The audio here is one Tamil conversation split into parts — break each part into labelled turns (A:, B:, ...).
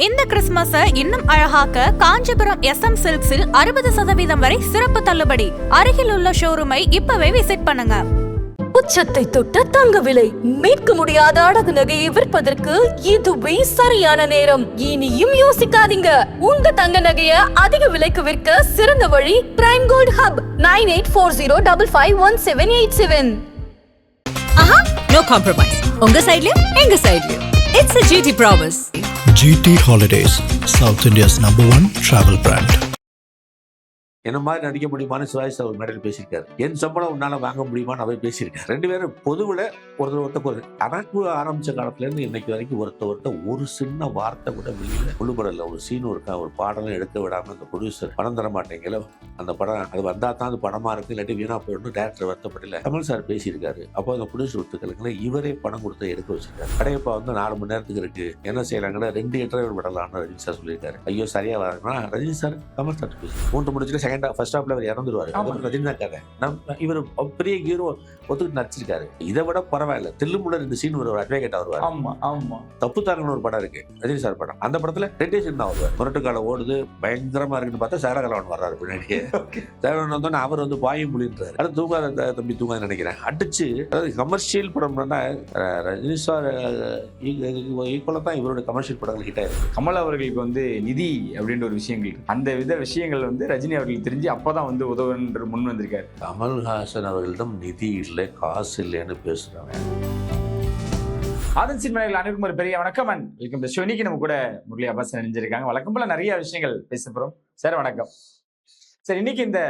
A: இந்த கிறிஸ்துமஸை இன்னும் அழகாக்க காஞ்சிபுரம் SM சில்க்ஸில் 60% வரை சிறப்பு தள்ளுபடி. அருகில் உள்ள ஷோரூமை இப்பவே விசிட் பண்ணுங்க.
B: உச்சத்தை தொட்ட தங்க விலை, மீட்க முடியாத அடகு நகையை விற்பதற்கு இதுவே சரியான நேரம். இனியும் யோசிக்காதீங்க. உங்க தங்க நகைய அதிக விலைக்கு விற்க சிறந்த வழி பிரைம் கோல்ட் ஹப் 9840551787.
C: ஆஹா, no compromise. உங்க சைடுலயும் எங்க சைடுலயும். It's a GT promise.
D: GT Holidays, South India's #1 travel brand.
E: என்ன மாதிரி நடிக்க முடியுமான்னு சிவாஜி சார் ஒரு மேடையில் பேசியிருக்காரு. என் சம்பளம் உன்னால வாங்க முடியுமான்னு அவர் பேசியிருக்காரு. ரெண்டு பேரும் பொதுவில் ஒருத்தர் கணக்கு ஆரம்பிச்ச காலத்துல இருந்து இன்னைக்கு வரைக்கும் ஒருத்தர் ஒரு சின்ன வார்த்தை கூட வெளியில கொள்ளுபடல. ஒரு சீனும் இருக்கா, ஒரு பாடலும் எடுக்க விடாம அந்த ப்ரொடியூசர் பணம் தர மாட்டேங்கல, அந்த படம் அது வந்தா தான் அது படமா இருக்கு, இல்லாட்டி வீணா போயிடணும் டேரக்டர் வருத்தப்படல. கமல் சார் பேசியிருக்காரு. அப்போ அந்த ப்ரொடியூசர் ஒத்துக்கலுங்களே இவரே பணம் கொடுத்து எடுக்க வச்சிருக்காரு. படையப்பா வந்து 4 மணி நேரத்துக்கு இருக்கு, என்ன செய்யறாங்கன்னா 2 இன்டர்வியூ விடலாம்னு ரஜினி சார் சொல்லியிருக்காரு. ஐயோ சரியா வரா ரஜினி சார் கமல் சார் பேசி 3 முடிச்சுட்டு ஃபர்ஸ்ட் ஹாப்ல அவர் இறந்துருவாரு. ரஜினி தான் கதை. இவர் பெரிய ஹீரோ ஒத்துக்கிட்டு நடிச்சிருக்காரு. இதை விட பரவாயில்ல, தில்லுமுள்ள 2 சீன் ஒரு அட்வொகேட்டா வருவார். தப்பு தாங்கன்னு ஒரு படம் இருக்கு, ரஜினி சார் படம். அந்த படத்துல 2 சீன் தான் வருவார். முரட்டு காலம் ஓடுது, பயங்கரமா இருக்குன்னு பார்த்தா சேரகலவன் வர்றாரு பின்னாடியே. சேரகலவன் வந்தோன்னா அவர் வந்து பாயும் புலின்றாரு. அது தூங்காத தம்பி தூங்காத நினைக்கிறேன். அடிச்சு, அதாவது கமர்ஷியல் படம்னா ரஜினி சார் ஈக்குவலா தான் இவருடைய கமர்ஷியல் படங்கள் ஹிட் ஆயிருக்கு.
F: கமல் அவர்களுக்கு வந்து நிதி அப்படின்ற ஒரு விஷயங்கள், அந்த வித விஷயங்கள் வந்து ரஜினி அவர்களுக்கு தெரிஞ்சு அப்பதான் வந்து உதவுன்ற முன் வந்திருக்காரு.
E: கமல்ஹாசன் அவர்களிடம் நிதி இல்லை, காசு இல்லைன்னு பேசுறாங்க.
F: ஆதன் சினிமாவில் அனைவருக்கும் ஒரு பெரிய வணக்கம் அண்ட் வெல்கம் டு ஷோ. இன்னைக்கு நம்ம கூட முரளி அப்பாஸ் நினைஞ்சிருக்காங்க. வழக்கம் போல நிறைய விஷயங்கள் பேச போறோம். சார் வணக்கம். சார், இன்னைக்கு இந்த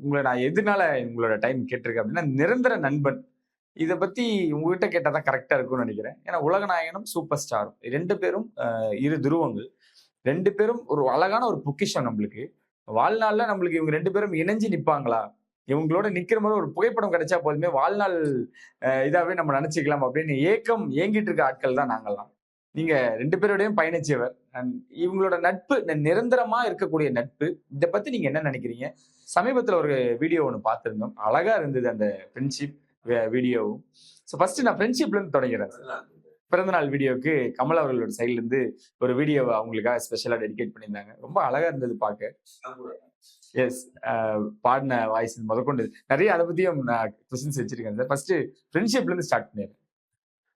F: உங்களை நான் எதுனால உங்களோட டைம் கேட்டிருக்கேன் அப்படின்னா, நிரந்தர நண்பன் இதை பத்தி உங்ககிட்ட கேட்டால் தான் கரெக்டா இருக்கும்னு நினைக்கிறேன். ஏன்னா உலகநாயகனும் சூப்பர் ஸ்டாரும் 2 பேரும் 2 துருவங்கள். 2 பேரும் ஒரு அழகான ஒரு பொக்கிஷம். நம்மளுக்கு வாழ்நாள்ல நம்மளுக்கு இவங்க 2 பேரும் இணைஞ்சு நிற்பாங்களா, இவங்களோட நிக்கிற மாதிரி ஒரு புகைப்படம் கிடைச்சா போதுமே வாழ்நாள் இதாவே நம்ம நினைச்சுக்கலாம் அப்படின்னு ஏங்கிட்டு இருக்க ஆட்கள் தான் நாங்கள்லாம். நீங்க 2 பேரோடையும் பயணிச்சவர். இவங்களோட நட்பு நிரந்தரமா இருக்கக்கூடிய நட்பு, இதை பத்தி நீங்க என்ன நினைக்கிறீங்க? சமீபத்துல ஒரு வீடியோ ஒன்று பார்த்திருந்தோம், அழகா இருந்தது அந்த ஃப்ரெண்ட்ஷிப் வீடியோவும். ஸோ ஃபர்ஸ்ட் நான் ஃப்ரெண்ட்ஷிப்ல இருந்து தொடங்கிறேன். பிறந்தநாள் வீடியோவுக்கு கமல் அவர்களோட சைட்ல இருந்து ஒரு வீடியோவை அவங்களுக்காக ஸ்பெஷலா டெடிகேட் பண்ணியிருந்தாங்க. ரொம்ப அழகா இருந்தது பார்க்க. எஸ், பாடின வாய்ஸ் முதற்கொண்டு நிறைய அதை பத்தியும் நான் கொஸ்டின்ஸ் வச்சிருக்கேன் சார். ஃபர்ஸ்ட் ஃப்ரெண்ட்ஷிப்ல இருந்து ஸ்டார்ட் பண்ணிடுறேன்.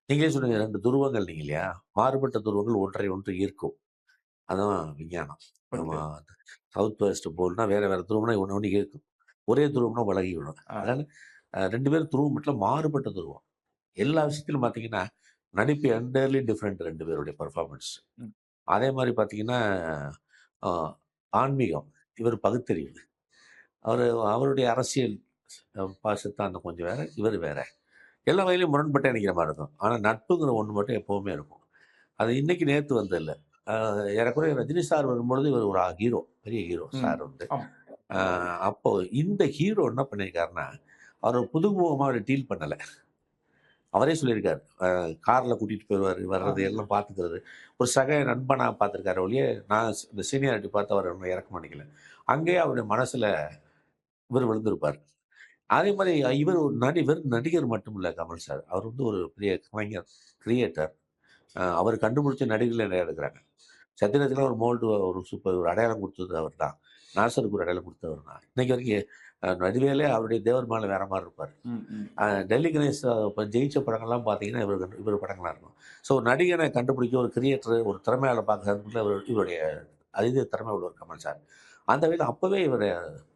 E: நீங்களே சொல்லுங்க, 2 துருவங்கள் நீங்க இல்லையா, மாறுபட்ட துருவங்கள் ஒன்றை ஒன்று ஈர்க்கும். அதான் விஞ்ஞானம். சவுத் வெஸ்ட் போல்னா வேற வேற துருவம்னா ஒன்று ஈர்க்கும், ஒரே துருவம்னா விலகி விடும். அதனால 2 பேரும் துருவம் மட்டும் மாறுபட்ட துருவம். எல்லா விஷயத்திலும் பார்த்தீங்கன்னா நடிப்பு என்டையர்லி டிஃப்ரெண்ட் 2 பேருடைய பர்ஃபார்மன்ஸ். அதே மாதிரி பார்த்தீங்கன்னா ஆன்மீகம், இவர் பகுத்தறிவு, அவருடைய அரசியல் பாசத்தான் கொஞ்சம் வேற, இவர் வேற. எல்லா வகையிலையும் முரண்பட்டு நினைக்கிற மாதிரி இருக்கும். ஆனால் நட்புங்கிற ஒன்று மட்டும் எப்போவுமே இருக்கும். அது இன்னைக்கு நேற்று வந்ததில்லை. ஏறக்குறைய ரஜினி சார் வரும்பொழுது இவர் ஒரு ஹீரோ, பெரிய ஹீரோ சார் வந்து. அப்போ இந்த ஹீரோ என்ன பண்ணியிருக்காருன்னா, அவர் புதுமுகமாக அவரை டீல் பண்ணலை. அவரே சொல்லியிருக்காரு, காரில் கூட்டிகிட்டு போயிடுவார், வர்றது எல்லாம் பார்த்துக்கிறது. ஒரு சக நண்பனாக பார்த்துருக்காரு ஒழிய, நான் இந்த சீனியாரிட்டி பார்த்து அவர் ஒன்றும் இறக்க மாட்டேங்கல. அங்கேயே அவருடைய மனசில் இவர் விழுந்திருப்பார். அதே மாதிரி இவர் ஒரு நடிகர் மட்டும் இல்லை கமல் சார். அவர் வந்து ஒரு பெரிய கலைஞர், கிரியேட்டர். அவர் கண்டுபிடிச்ச நடிகர்கள் நிறையா எடுக்கிறாங்க. சத்யராஜ்லாம் ஒரு மோல்டு, ஒரு சூப்பர் ஒரு அடையாளம் கொடுத்தது அவர் தான். நாசருக்கு ஒரு அடையாளம் கொடுத்தவர் தான். இன்னைக்கு வரைக்கும் நடிவேலே அவருடைய தேவர் மேலே வேற மாதிரி இருப்பார். டெல்லி கணேஷ் இப்போ ஜெயிச்ச படங்கள்லாம் பார்த்தீங்கன்னா இவர் படங்களாக இருக்கும். ஸோ நடிகனை கண்டுபிடிக்க ஒரு கிரியேட்டர், ஒரு திறமையாளர் பார்க்கறதுக்குள்ள இவருடைய அதீத திறமை உள்ளவர் கமல் சார். அந்த வகையில் அப்பவே இவர்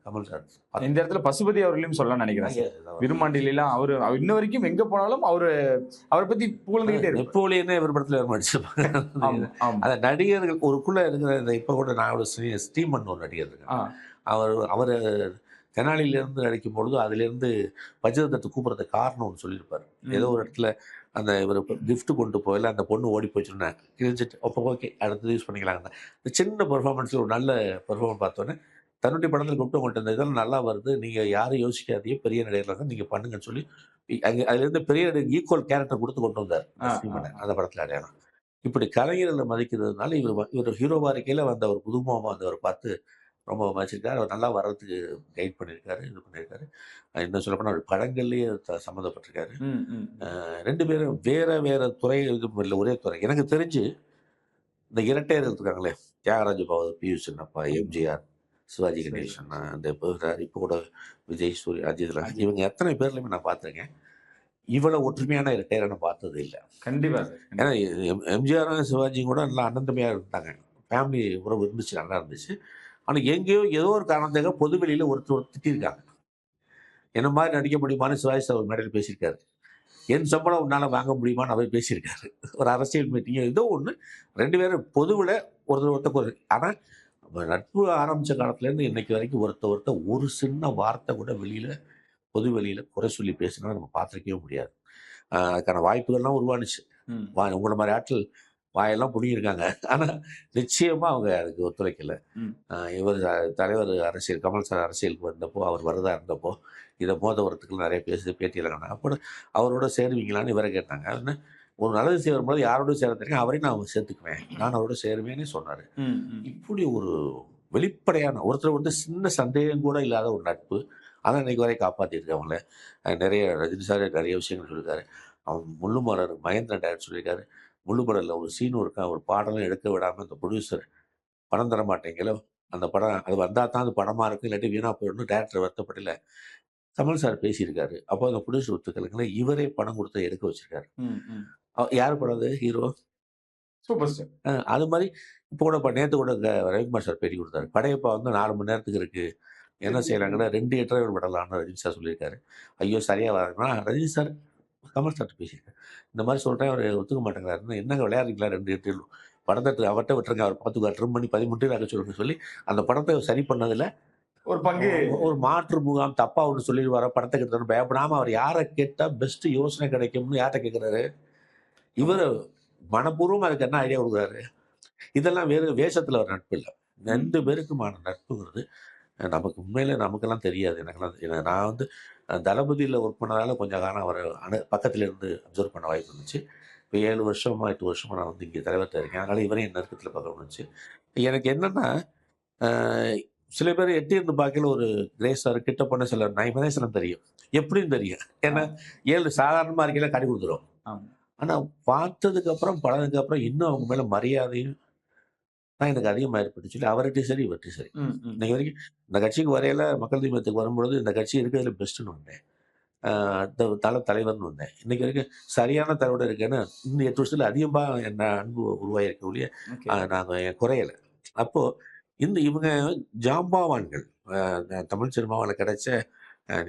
E: கமல் சார்
F: இந்த இடத்துல பசுபதி அவர்களையும் சொல்ல நினைக்கிறேன். விருமாண்டிலாம் அவரு இன்ன வரைக்கும் எங்க போனாலும் அவரை பத்தி புகழ்ந்துகிட்டே இருக்கு.
E: நெப்போலியனே இவர் படத்துல வர மாட்டிருப்பாங்க. அந்த நடிகர்கள் ஒருக்குள்ள இருக்கிற இந்த இப்போ கூட நான் ஒரு ஸ்டீமன் ஒரு நடிகர் இருக்கேன். அவர் தெனாலியிலேருந்து நடிக்கும் பொழுது அதுலேருந்து வஜ்ரதத்தை கூப்பிட்றதுக்கு காரணம் ஒன்று சொல்லியிருப்பார். ஏதோ ஒரு இடத்துல அந்த இவர் கிஃப்ட் கொண்டு போயில அந்த பொண்ணு ஓடி போச்சுருந்தேன் கிழிச்சிட்டு, அப்போ ஓகே அடுத்தது யூஸ் பண்ணிக்கலாங்க. இந்த சின்ன பெர்ஃபார்மன்ஸில் ஒரு நல்ல பெர்ஃபார்மன்ஸ் பார்த்தோன்னே தன்னுடைய படத்தில் கூப்பிட்டு உங்கள்கிட்ட இந்த இதெல்லாம் நல்லா வருது, நீங்கள் யாரும் யோசிக்காதீங்க, பெரிய நடிகர்கள் நீங்கள் பண்ணுங்கன்னு சொல்லி அங்கே அதுலேருந்து பெரிய ஈக்குவல் கேரக்டர் கொடுத்து கொண்டு வந்தார் அந்த படத்தில் அடையாளம். இப்படி கலைஞர்களை மதிக்கிறதுனால இவர் ஹீரோவா இருக்கையில் வந்த ஒரு புதுமுகமாக வந்தவர் பார்த்து ரொம்ப மதிச்சிருக்காரு. அவர் நல்லா வர்றதுக்கு கைட் பண்ணியிருக்காரு, இது பண்ணியிருக்காரு. இன்னும் சொல்லப்போனால் அவர் படங்கள்லேயே சம்மந்தப்பட்டிருக்காரு. 2 பேரும் வேற வேற துறை, இது இல்லை ஒரே துறை. எனக்கு தெரிஞ்சு இந்த இரட்டையர்கள் இருக்காங்களே, தியாகராஜ பாவதர், பியூஷ் சின்னப்பா, எம்ஜிஆர், சிவாஜி கணேசன், அந்த இப்போ கூட விஜய், சூர்யா, அஜித்லாம், இவங்க எத்தனை பேர்லையுமே நான் பார்த்துருக்கேன். இவ்வளவு ஒற்றுமையான இரட்டையரை நான் பார்த்தது இல்லை.
F: கண்டிப்பா சார்.
E: ஏன்னா எம்ஜிஆரும் சிவாஜியும் கூட நல்லா அண்ணன் தம்பியாக இருந்தாங்க. ஃபேமிலி உறவு இருந்துச்சு, நல்லா இருந்துச்சு. ஆனால் எங்கேயோ ஏதோ ஒரு காரணத்துக்காக பொது வெளியில் ஒருத்தர் திட்டிருக்காங்க. என்ன மாதிரி நடிக்க முடியுமான்னு சிவாஜி சார் ஒரு மேடையில் பேசியிருக்காரு. என் சம்பளம் உன்னால் வாங்க முடியுமான்னு அவர் பேசியிருக்காரு. ஒரு அரசியல் மீட்டிங் ஏதோ ஒன்று, 2 பேரும் பொதுவில் ஒருத்தர். ஆனால் நட்பு ஆரம்பித்த காலத்துலேருந்து இன்னைக்கு வரைக்கும் ஒருத்தர் ஒரு சின்ன வார்த்தை கூட பொது வெளியில் குறை சொல்லி பேசினா நம்ம பார்த்துருக்கவே முடியாது. அதுக்கான வாய்ப்புகள்லாம் உருவானுச்சு. உங்களை மாதிரி ஆட்கள் வாயெல்லாம் பிடிங்கிருக்காங்க. ஆனால் நிச்சயமாக அவங்க அதுக்கு ஒத்துழைக்கலை. இவர் தலைவர் அரசியல், கமல் சார் அரசியலுக்கு வந்தப்போ, அவர் வரதா இருந்தப்போ இதை மோதவரத்துக்கு நிறைய பேட்டியில் காணாங்க. அப்போ அவரோட சேருவீங்களான்னு இவரை கேட்டாங்க. அதுன்னு ஒரு நல்லது செய்ய வரும்போது யாரோட சேர தெரியும், அவரையும் நான் சேர்த்துக்குவேன், நான் அவரோட சேருவேன்னு சொன்னார். இப்படி ஒரு வெளிப்படையான ஒருத்தர் சின்ன சந்தேகம் கூட இல்லாத ஒரு நட்பு, அதை இன்னைக்கு வரை காப்பாற்றிருக்கு அவங்கள. நிறைய ரஜினி சார் நிறைய விஷயங்கள் சொல்லியிருக்காரு. அவன் முள்ளுமலர் மகேந்திரன் டைரக்டர் சொல்லியிருக்காரு. முள்ளுமலரில் ஒரு சீனும் இருக்கா, ஒரு பாடலும் எடுக்க விடாமல் இந்த ப்ரொடியூசர் பணம் தர மாட்டேங்கல, அந்த படம் அது வந்தால் தான் அது படமாக இருக்கும், இல்லாட்டி வீணாக போயிடணும் டைரக்டர் வருத்தப்படல. கமல் சார் பேசியிருக்காரு. அப்போ அந்த ப்ரொடியூசர் ஒத்துக்கலைங்களே, இவரே பணம் கொடுத்து எடுக்க வச்சிருக்காரு. யார் படம் அது? Hero
F: super star.
E: அது மாதிரி இப்போ கூட நேற்று கூட ரவிக்குமார் சார் பேட்டி கொடுத்தாரு. படையப்பா 4 மணி நேரத்துக்கு இருக்குது, என்ன செய்யறாங்கன்னா 2 எட்டரை விடலாம்னு ரஜினி சார் சொல்லியிருக்காரு. ஐயோ சரியாக வராங்கன்னா ரஜினி சார் கமல் சார்ட்டு பேசியிருக்காரு. இந்த மாதிரி சொல்கிறேன், அவர் ஒத்துக்க மாட்டேங்கிறாருன்னு. என்னங்க விளையாடுறீங்களா 2 எட்டு படத்தை அவர்கிட்ட விட்டுருங்க, அவர் பார்த்துக்கார், ட்ரிம் பண்ணி 13 சொல்லுங்க சொல்லி அந்த படத்தை சரி பண்ணதில்
F: ஒரு பங்கு, ஒரு
E: மாற்று முகாம் தப்பா ஒன்று சொல்லிடுவார, படத்தை கிட்ட பயப்படாமல் அவர் யாரை கேட்டால் பெஸ்ட் யோசனை கிடைக்கும்னு யார்கிட்ட கேட்குறாரு. இவர் மனப்பூர்வம் அதுக்கு என்ன ஐடியா கொடுக்குறாரு. இதெல்லாம் வேறு வேஷத்தில் ஒரு நட்பு இல்லை. 2 பேருக்குமான நட்புங்கிறது நமக்கு உண்மையில நமக்கெல்லாம் தெரியாது. எனக்கெல்லாம் நான் தளபதியில் ஒர்க் பண்ணதால கொஞ்சம் காலம் அவர் பக்கத்தில் இருந்து அப்சர்வ் பண்ண வாய்ப்பு இருந்துச்சு. இப்போ 7 வருஷமா 8 வருஷமா நான் இங்கே தலைவர்கிட்ட இருக்கேன். அதனால் இவரையும் என் நெருக்கத்தில் பார்க்க முடிஞ்சுச்சு. எனக்கு என்னென்னா, சில பேர் எட்டி இருந்து பார்க்கல ஒரு கிரேஸ் சார் கிட்ட பண்ண சில நைமதேசனம் தெரியும், எப்படின்னு தெரியும். ஏன்னா 7 சாதாரணமாக இருக்கையில காட்டி கொடுத்துரும். ஆனால் பார்த்ததுக்கப்புறம் பழனதுக்கப்புறம் இன்னும் அவங்க மேலே மரியாதையும் தான் எனக்கு அதிகமாக ஏற்பட்டு சொல்லி அவர்கிட்டையும் சரி இவர்கிட்டையும் சரி. இன்னைக்கு வரைக்கும் இந்த கட்சிக்கு வரையில மக்கள் தீபத்துக்கு வரும்பொழுது இந்த கட்சி இருக்கிறதுல பெஸ்ட்டுன்னு வந்தேன். தலைவர்னு வந்தேன். இன்னைக்கு வரைக்கும் சரியான தலைவரோட இருக்கேன்னு இன்னும் 8 வருஷத்துல அதிகமாக என்ன அன்பு உருவாயிருக்க ஒழிய நாங்கள் குறையலை. அப்போது இவங்க ஜாம்பாவான்கள் தமிழ் சினிமாவில் கிடைச்ச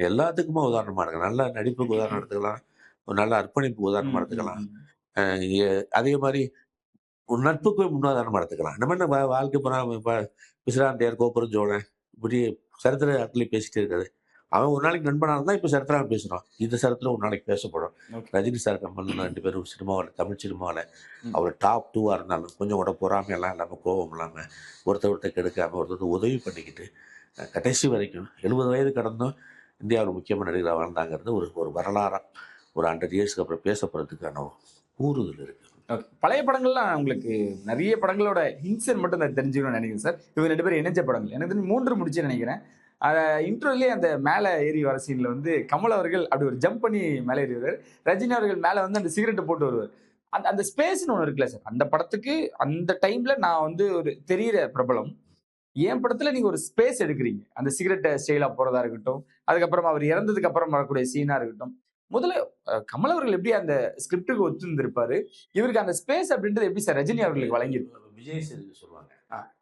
E: எல்லாத்துக்குமே உதாரணமாக இருக்கு. நல்ல நடிப்புக்கு உதாரணம் எடுத்துக்கலாம், ஒரு நல்ல அர்ப்பணிப்புக்கு உதாரணமாக எடுத்துக்கலாம், அதே மாதிரி ஒரு நட்புக்கு முன்னுதாரணமாக எடுத்துக்கலாம். நம்ம என்ன வாழ்க்கை இப்போ பிசிராண்டியார், கோபுரம் சோழன் இப்படி சரித்திர ஆட்களே பேசிட்டே இருக்காது. அவன் ஒரு நாளைக்கு நண்பனாக இருந்தால் இப்போ சரித்திரம் பேசுகிறான். இந்த சரித்திரம் ஒரு நாளைக்கு பேசப்படும். ரஜினி சார் கமல் 2 பேரும் சினிமாவில், தமிழ் சினிமாவில் அவர் டாப் 2ஆக இருந்தாலும் கொஞ்சம் கூட பொறாமையெல்லாம் இல்லாமல், கோபம் இல்லாமல், ஒருத்தர் கெடுக்காமல், ஒருத்தர் உதவி பண்ணிக்கிட்டு கடைசி வரைக்கும் 70 வயது கடந்தும் இந்தியாவில் முக்கியமான நடிகராக வாழ்ந்தாங்கிறது ஒரு வரலாறாக ஒரு 100 இயர்ஸ்க்கு அப்புறம் பேசப்படுறதுக்கான கூறுதல் இருக்குது.
F: பழைய படங்கள்லாம் உங்களுக்கு நிறைய படங்களோட ஹின்சன் மட்டும் நான் தெரிஞ்சுக்கணும்னு நினைக்கிறேன் சார். இவங்க 2 பேரும் இணைஞ்ச படங்கள் எனக்கு தெரிஞ்சு 3 முடிச்சு நினைக்கிறேன். இன்ட்ரோலேயே அந்த மேலே ஏறி வர சீனில் கமல் அவர்கள் அப்படி ஒரு ஜம்ப் பண்ணி மேலே ஏறி வருவார். ரஜினி அவர்கள் மேலே அந்த சிகரெட்டை போட்டு வருவார். அந்த ஸ்பேஸ்னு ஒன்று இருக்குல்ல சார், அந்த படத்துக்கு அந்த டைமில் நான் ஒரு தெரிகிற பிரபலம். என் படத்தில் நீங்கள் ஒரு ஸ்பேஸ் எடுக்கிறீங்க, அந்த சிகரெட்டை ஸ்டைலாக போகிறதா இருக்கட்டும், அதுக்கப்புறம் அவர் இறந்ததுக்கு அப்புறம் வரக்கூடிய சீனாக இருக்கட்டும். முதல்ல கமல் அவர்கள் எப்படி அந்த ஸ்கிரிப்டுக்கு ஒத்துந்திருப்பாரு, இவருக்கு அந்த ஸ்பேஸ் அப்படின்றது எப்படி சார் ரஜினி அவர்களுக்கு வழங்கியிருப்பாரு?
E: விஜய் சார் சொல்லுவாங்க,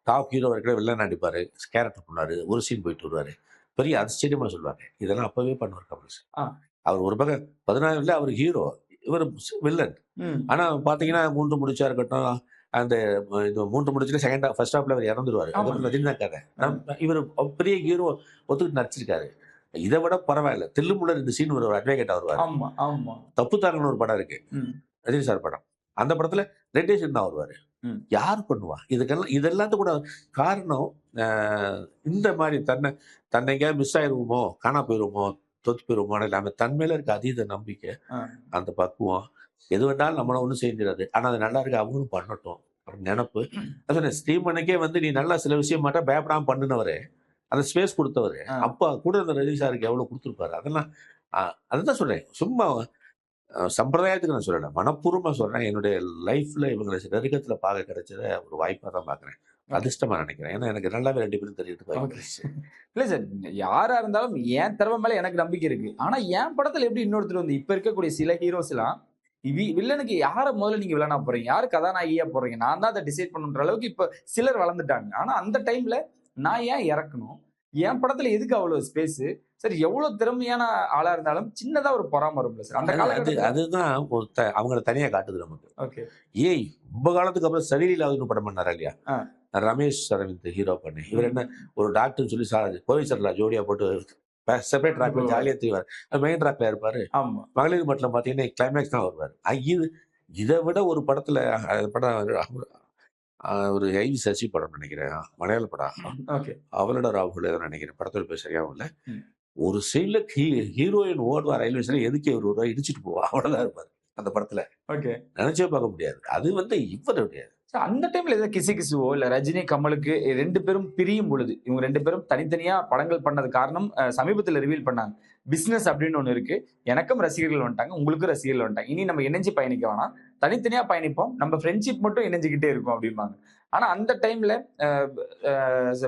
E: டாப் ஹீரோ இருக்கிற வில்லன் நடிப்பார், கேரக்டர் பண்ணாரு, ஒரு சீன் போயிட்டு வருவார், பெரிய ஆச்சரியமா சொல்லுவாங்க. இதெல்லாம் அப்பவே பண்ணுவார் கமல் சார். அவர் ஒரு பக்கம் 14 அவர் ஹீரோ, இவர் வில்லன். ஆனா பாத்தீங்கன்னா 3 முடிச்சா இருக்கட்டும், அந்த 3 முடிச்சுல ஃபர்ஸ்ட் ஹாஃப்ல அவர் இறந்துருவாரு. அது ரஜினி கதை. இவர் பெரிய ஹீரோ ஒத்துக்கிட்டு நடிச்சிருக்காரு. இதை விட பரவாயில்ல, தில்லுமுள்ள 2 சீன் ஒரு அட்வொகேட் வருவார். தப்பு தாங்கன்னு ஒரு படம் இருக்கு, ரஜினி சார் படம். அந்த படத்துல 2 சீன் தான் வருவாரு. யார் பண்ணுவா இதெல்லாத்துக்கும் கூட காரணம் இந்த மாதிரி தன்னை எங்கேயாவது மிஸ் ஆயிடுவோமோ, காணா போயிடுவோமோ, தோத்து போயிடுவோமோ இல்லாம தன்மையில இருக்க அதீத நம்பிக்கை, அந்த பக்குவம். எது வேண்டாலும் நம்மள ஒன்றும் செஞ்சிடாது, ஆனா அது நல்லா இருக்கு அவங்களும் பண்ணட்டும் அப்படின்னு நினப்பு. அதான் ஸ்ரீமனுக்கே நீ நல்லா சில விஷயம் மாட்டா பயப்படாம பண்ணினவரு, அந்த ஸ்பேஸ் கொடுத்தவர். அப்ப கூட அந்த ரஜினி சாருக்கு எவ்வளவு கொடுத்துருப்பாரு. அதெல்லாம் அதுதான் சொல்றேன். சும்மா சம்பிரதாயத்துக்கு நான் சொல்லலை, மனப்பூர்வமாக சொல்கிறேன். என்னுடைய லைஃப்பில் இவங்களை நெருக்கத்தில் பார்க்க கிடைச்சத ஒரு வாய்ப்பாக தான் பார்க்குறேன், அதிர்ஷ்டமாக நினைக்கிறேன். ஏன்னா எனக்கு நல்லாவே 2 பேரும் தெரியுது.
F: இல்ல சார், யாரா இருந்தாலும் என் திறமை மேல எனக்கு நம்பிக்கை இருக்கு. ஆனா என் படத்துல எப்படி இன்னொருத்தர் வந்து இப்ப இருக்கக்கூடிய சில ஹீரோஸ் எல்லாம் வில்லனுக்கு யார முதல்ல நீங்க வில்லனா போறீங்க, யாரு கதாநாயகியா போறீங்க, நான் தான் அதை டிசைட் பண்ணுன்ற அளவுக்கு இப்ப சிலர் வளர்ந்துட்டாங்க. ஆனா அந்த டைம்ல நான் ஏன் இறக்கணும், என் படத்துல எதுக்கு அவ்வளவு ஸ்பேஸ் சார்? எவ்வளவு திறமையான ஆளா இருந்தாலும் சின்னதா ஒரு பொறாம வரும்ல சார் அந்த காலகட்டத்துல.
E: அதுதான் அவங்கள தனியா காட்டுது நமக்கு.
F: ஓகே.
E: ஏய் ரொம்ப காலத்துக்கு அப்புறம் சரியில்லாத படம் பண்ணாரா இல்லையா, ரமேஷ் அரவிந்த் ஹீரோ பண்ணி. இவர் என்ன ஒரு டாக்டர் சொல்லி கோவை சர்லா ஜோடியா போட்டு செப்பரேட் ட்ராக்ல ஜாலியா தெரிவார், மெயின் ட்ராக்ல இருப்பாரு. மகளிர் மட்டும் பாத்தீங்கன்னா கிளைமேக்ஸ் தான் வருவார். இதை விட ஒரு படத்துல படம் ஒரு ஐவி சசி படம் நினைக்கிறேன், மலையாள படம், அவளோட ராகுல் நினைக்கிறேன், படத்துல போய் சரியாவும் இல்லை. ஒரு சைட்ல ஹீரோயின் ஓடுவா ரயில்வே ஸ்டேஷன், எதுக்கு ஒரு ரூபாய் இடிச்சிட்டு போவா, அவ்வளவுதான் இருப்பாரு அந்த படத்துல. நினைச்சே பார்க்க முடியாது. அது வந்து இவருடைய
F: அந்த டைம்ல ஏதாவது கிசு கிசுவோ இல்ல ரஜினி கமலுக்கு 2 பேரும் பிரியும் பொழுது இவங்க 2 பேரும் தனித்தனியா படங்கள் பண்ணது காரணம் சமீபத்துல ரிவீல் பண்ணாங்க. பிசினஸ் அப்படின்னு ஒண்ணு இருக்கு, எனக்கும் ரசிகர்கள் வந்துட்டாங்க, உங்களுக்கும் ரசிகர்கள் வந்துட்டாங்க, இனி நம்ம இணைஞ்சு பயணிக்க வேணாம், தனித்தனியா பயணிப்போம், நம்ம ஃப்ரெண்ட்ஷிப் மட்டும் இணைஞ்சுக்கிட்டே இருக்கும் அப்படிம்பாங்க. ஆனா அந்த டைம்ல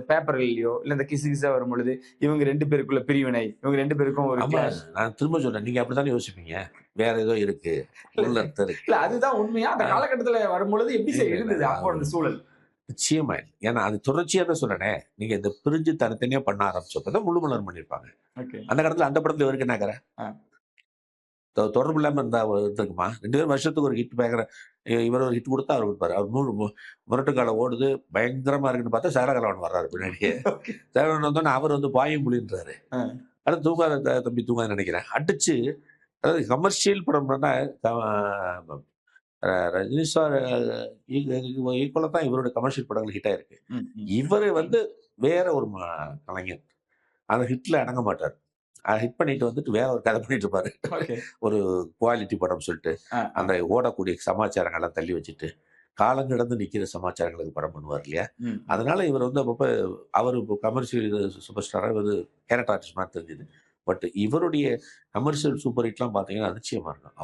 F: பேப்பர்லயோ இல்ல இந்த கிசு கிசா வரும் பொழுது இவங்க 2 பேருக்குள்ள பிரிவினை, இவங்க 2 பேருக்கும் ஒரு
E: நான் திரும்ப சொல்றேன், நீங்க அப்படித்தானே யோசிப்பீங்க, வேற ஏதோ இருக்கு
F: இல்ல அதுதான் உண்மையா அந்த காலகட்டத்துல வரும்பொழுது எப்படி சார் இருந்தது அப்போ அந்த சூழல்?
E: நிச்சயமா. ஏன்னா அது தொடர்ச்சியா தான் சொல்றேனே, நீங்க இந்த பிரிஞ்சு தனித்தனியா பண்ண ஆரம்பிச்சப்பதான் முழு மலர் பண்ணிருப்பாங்க. அந்த காலத்துல அந்த படத்துல இவருக்கு என்ன தொடர்பு இல்லாம இருந்தா இருக்குமா? 2 பேரும் வருஷத்துக்கு ஒரு ஹிட் பேக்கிற, இவர் ஒரு ஹிட் கொடுத்தா அவர் கொடுப்பாரு. அவர் 100 முரட்டுக்கால ஓடுது பயங்கரமா இருக்குன்னு பார்த்தா சேரகலவன் வர்றாரு பின்னாடியே. சேரகலவன் வந்தோடனே அவர் வந்து பாயும் புலின்றாரு. அடுத்து தூங்காத தம்பி தூங்காத நினைக்கிறேன் அடிச்சு. அதாவது கமர்ஷியல் படம்னா ரஜினி சார் ஈக்குவலா தான் இவருடைய கமர்ஷியல் படங்கள் ஹிட் ஆயிருக்கு. இவரு வந்து வேற ஒரு கலைஞர், அந்த ஹிட்ல அடங்க மாட்டார். ஹிட் பண்ணிட்டு வந்துட்டு வேற ஒரு கதை பண்ணிட்டு இருப்பாரு. ஒரு குவாலிட்டி படம் சொல்லிட்டு அந்த ஓடக்கூடிய சமாச்சாரங்கள்லாம் தள்ளி வச்சுட்டு காலம் கிடந்து நிக்கிற சமாச்சாரங்களுக்கு படம் பண்ணுவார் இல்லையா. அதனால இவர் வந்து அப்பப்ப அவர் கமர்ஷியல் சூப்பர் ஸ்டாரா வந்து கேரக்டர் ஆர்டிஸ்ட் மாதிரி தெரிஞ்சுது. பட் இவருடைய கமர்ஷியல் சூப்பர் ஹிட்லாம் பார்த்தீங்கன்னா அதிர்ச்சியமா இருக்கும்.